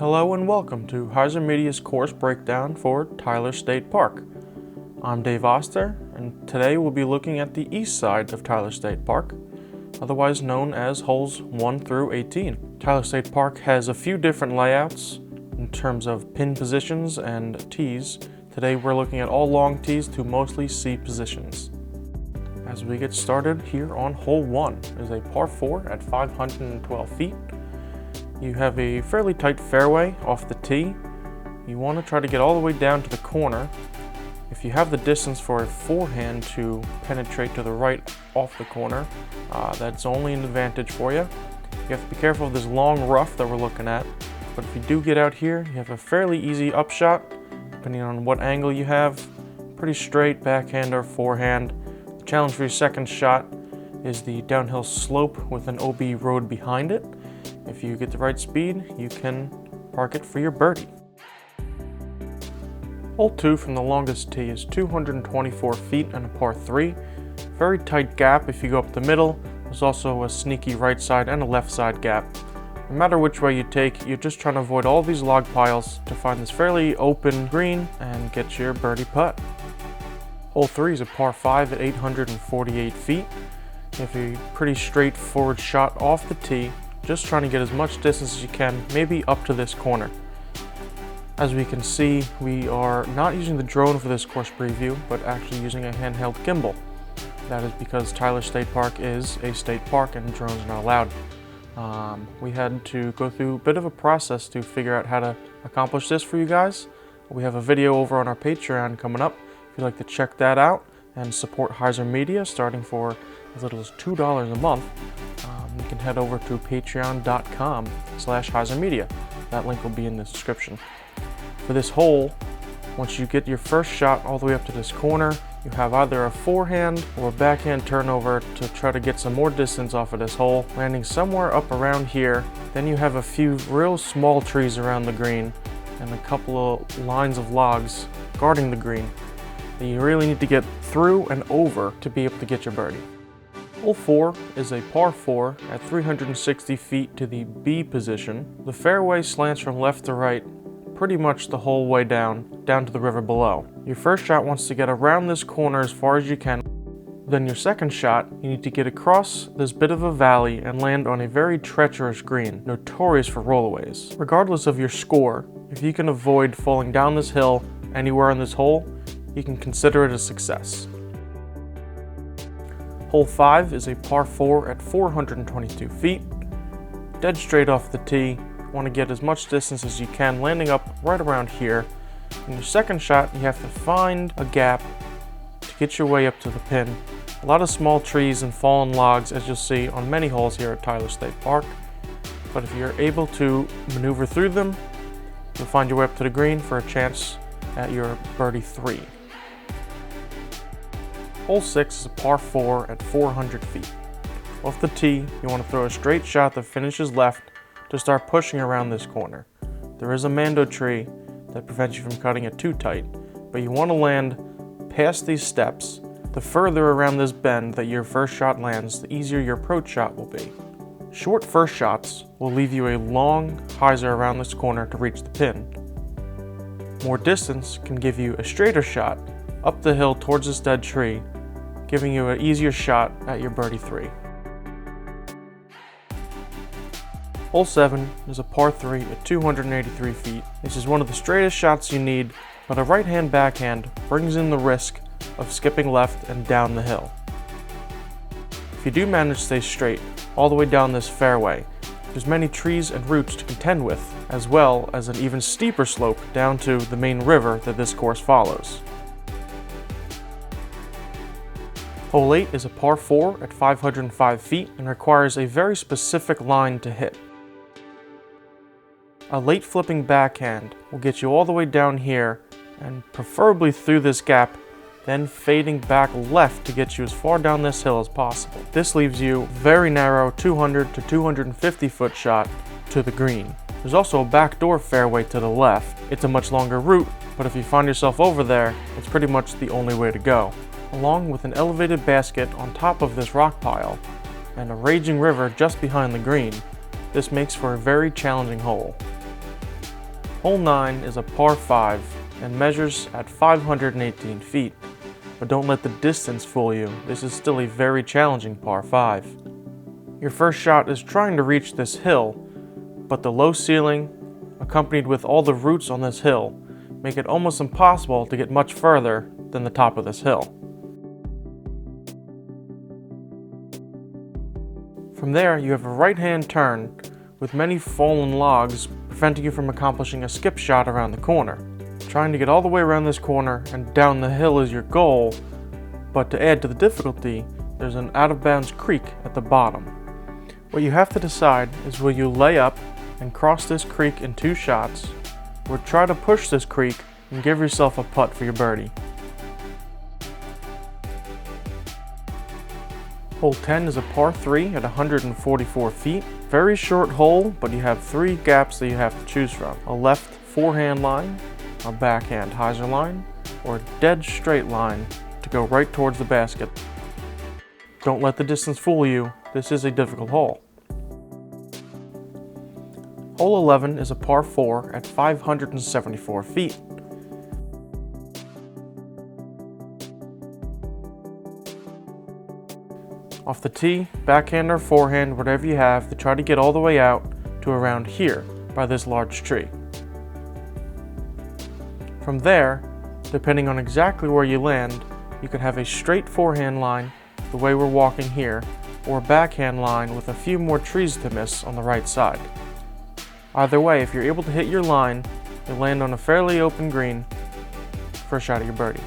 Hello and welcome to HyzerMedia's course breakdown for Tyler State Park. I'm Dave Oster, and today we'll be looking at the east side of Tyler State Park, otherwise known as holes 1 through 18. Tyler State Park has a few different layouts in terms of pin positions and tees. Today we're looking at all long tees to mostly C positions. As we get started here on hole 1 is a par 4 at 512 feet. You have a fairly tight fairway off the tee. You want to try to get all the way down to the corner. If you have the distance for a forehand to penetrate to the right off the corner, that's only an advantage for you. You have to be careful of this long rough that we're looking at, but if you do get out here, you have a fairly easy upshot, depending on what angle you have. Pretty straight backhand or forehand. The challenge for your second shot is the downhill slope with an OB road behind it. If you get the right speed, you can park it for your birdie. Hole 2 from the longest tee is 224 feet and a par 3. Very tight gap if you go up the middle. There's also a sneaky right side and a left side gap. No matter which way you take, you're just trying to avoid all these log piles to find this fairly open green and get your birdie putt. Hole 3 is a par 5 at 848 feet. You have a pretty straightforward shot off the tee, just trying to get as much distance as you can, maybe up to this corner. As we can see, we are not using the drone for this course preview, but actually using a handheld gimbal. That is because Tyler State Park is a state park and drones are not allowed. We had to go through a bit of a process to figure out how to accomplish this for you guys. We have a video over on our Patreon coming up. If you'd like to check that out and support HyzerMedia, starting for as little as $2 a month, you can head over to patreon.com/HyzerMedia. That link will be in the description. For this hole, once you get your first shot all the way up to this corner, you have either a forehand or a backhand turnover to try to get some more distance off of this hole, landing somewhere up around here. Then you have a few real small trees around the green and a couple of lines of logs guarding the green that you really need to get through and over to be able to get your birdie. Hole 4 is a par 4 at 360 feet to the B position. The fairway slants from left to right pretty much the whole way down to the river below. Your first shot wants to get around this corner as far as you can. Then your second shot, you need to get across this bit of a valley and land on a very treacherous green, notorious for rollaways. Regardless of your score, if you can avoid falling down this hill anywhere on this hole, you can consider it a success. Hole 5 is a par 4 at 422 feet. Dead straight off the tee, you want to get as much distance as you can, landing up right around here. In your second shot, you have to find a gap to get your way up to the pin. A lot of small trees and fallen logs, as you'll see on many holes here at Tyler State Park. But if you're able to maneuver through them, you'll find your way up to the green for a chance at your birdie 3. Hole 6 is a par 4 at 400 feet. Off the tee, you want to throw a straight shot that finishes left to start pushing around this corner. There is a mando tree that prevents you from cutting it too tight, but you want to land past these steps. The further around this bend that your first shot lands, the easier your approach shot will be. Short first shots will leave you a long hyzer around this corner to reach the pin. More distance can give you a straighter shot up the hill towards this dead tree, giving you an easier shot at your birdie 3. Hole 7 is a par 3 at 283 feet. This is one of the straightest shots you need, but a right-hand backhand brings in the risk of skipping left and down the hill. If you do manage to stay straight all the way down this fairway, there's many trees and roots to contend with, as well as an even steeper slope down to the main river that this course follows. Hole 8 is a par 4 at 505 feet and requires a very specific line to hit. A late flipping backhand will get you all the way down here and preferably through this gap, then fading back left to get you as far down this hill as possible. This leaves you a very narrow 200 to 250 foot shot to the green. There's also a backdoor fairway to the left. It's a much longer route, but if you find yourself over there, it's pretty much the only way to go. Along with an elevated basket on top of this rock pile and a raging river just behind the green, this makes for a very challenging hole. Hole 9 is a par 5 and measures at 518 feet. But don't let the distance fool you. This is still a very challenging par 5. Your first shot is trying to reach this hill, but the low ceiling, accompanied with all the roots on this hill, make it almost impossible to get much further than the top of this hill. From there, you have a right-hand turn with many fallen logs preventing you from accomplishing a skip shot around the corner. Trying to get all the way around this corner and down the hill is your goal, but to add to the difficulty, there's an out-of-bounds creek at the bottom. What you have to decide is will you lay up and cross this creek in 2 shots, or try to push this creek and give yourself a putt for your birdie. Hole 10 is a par 3 at 144 feet. Very short hole, but you have 3 gaps that you have to choose from. A left forehand line, a backhand hyzer line, or a dead straight line to go right towards the basket. Don't let the distance fool you, this is a difficult hole. Hole 11 is a par 4 at 574 feet. Off the tee, backhand or forehand, whatever you have, to try to get all the way out to around here by this large tree. From there, depending on exactly where you land, you could have a straight forehand line, the way we're walking here, or a backhand line with a few more trees to miss on the right side. Either way, if you're able to hit your line, you'll land on a fairly open green for a shot at your birdie.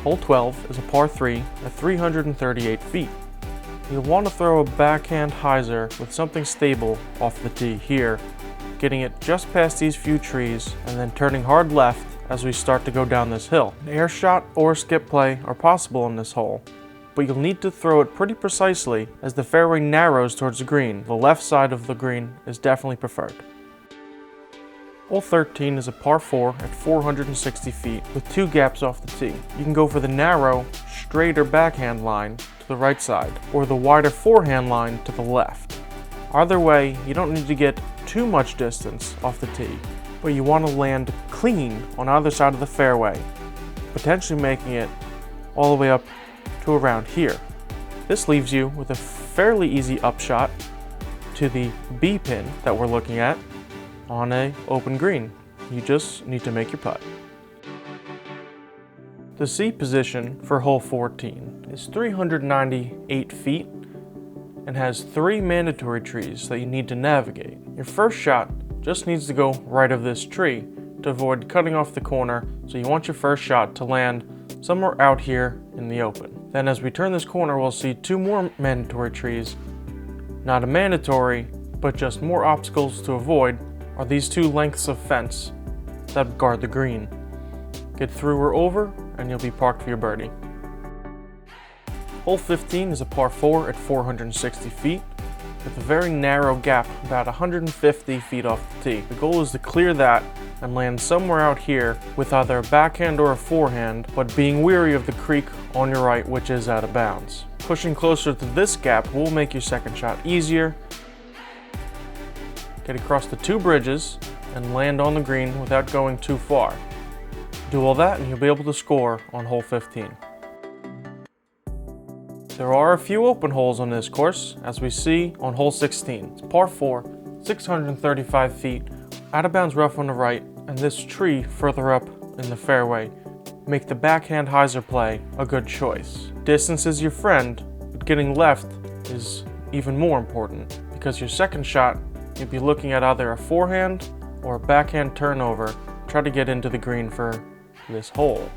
Hole 12 is a par 3 at 338 feet. You'll want to throw a backhand hyzer with something stable off the tee here, getting it just past these few trees and then turning hard left as we start to go down this hill. An air shot or skip play are possible in this hole, but you'll need to throw it pretty precisely as the fairway narrows towards the green. The left side of the green is definitely preferred. Hole 13 is a par 4 at 460 feet with 2 gaps off the tee. You can go for the narrow, straighter backhand line to the right side or the wider forehand line to the left. Either way, you don't need to get too much distance off the tee, but you want to land clean on either side of the fairway, potentially making it all the way up to around here. This leaves you with a fairly easy upshot to the B pin that we're looking at on an open green. You just need to make your putt. The C position for hole 14 is 398 feet and has 3 mandatory trees that you need to navigate. Your first shot just needs to go right of this tree to avoid cutting off the corner, so you want your first shot to land somewhere out here in the open. Then as we turn this corner, we'll see 2 more mandatory trees. Not a mandatory, but just more obstacles to avoid are these 2 lengths of fence that guard the green. Get through or over, and you'll be parked for your birdie. Hole 15 is a par 4 at 460 feet with a very narrow gap about 150 feet off the tee. The goal is to clear that and land somewhere out here with either a backhand or a forehand, but being wary of the creek on your right, which is out of bounds. Pushing closer to this gap will make your second shot easier. Get across the 2 bridges and land on the green without going too far. Do all that and you'll be able to score on hole 15. There are a few open holes on this course, as we see on hole 16. It's par 4, 635 feet, out of bounds rough on the right, and this tree further up in the fairway make the backhand hyzer play a good choice. Distance is your friend, but getting left is even more important, because your second shot you'll be looking at either a forehand or a backhand turnover, try to get into the green for this hole.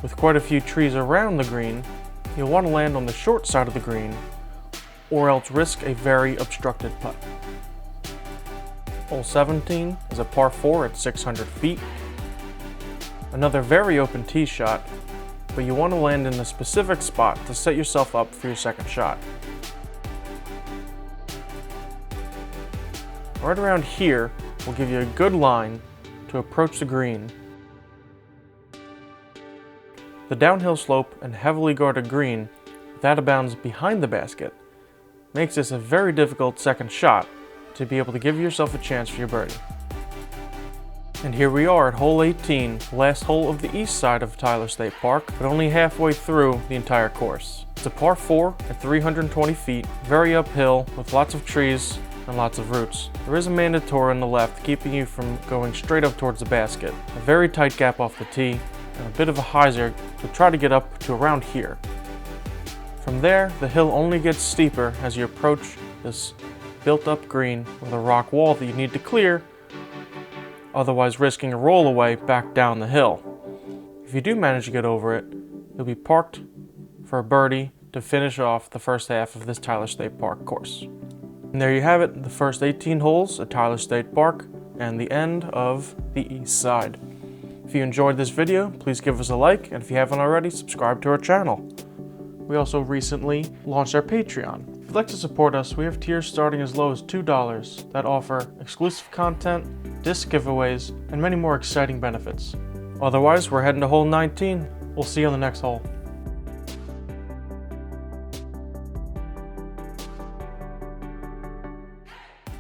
With quite a few trees around the green, you'll want to land on the short side of the green, or else risk a very obstructed putt. Hole 17 is a par 4 at 600 feet. Another very open tee shot, but you want to land in a specific spot to set yourself up for your second shot. Right around here will give you a good line to approach the green. The downhill slope and heavily guarded green, with out of bounds behind the basket, makes this a very difficult second shot to be able to give yourself a chance for your birdie. And here we are at hole 18, the last hole of the east side of Tyler State Park, but only halfway through the entire course. It's a par 4 at 320 feet, very uphill with lots of trees and lots of roots. There is a mandatory on the left keeping you from going straight up towards the basket. A very tight gap off the tee and a bit of a hyzer to try to get up to around here. From there, the hill only gets steeper as you approach this built-up green with a rock wall that you need to clear, otherwise risking a rollaway back down the hill. If you do manage to get over it, you'll be parked for a birdie to finish off the first half of this Tyler State Park course. And there you have it, the first 18 holes at Tyler State Park and the end of the east side. If you enjoyed this video, please give us a like, and if you haven't already, subscribe to our channel. We also recently launched our Patreon. If you'd like to support us, we have tiers starting as low as $2 that offer exclusive content, disc giveaways, and many more exciting benefits. Otherwise, we're heading to hole 19. We'll see you on the next hole.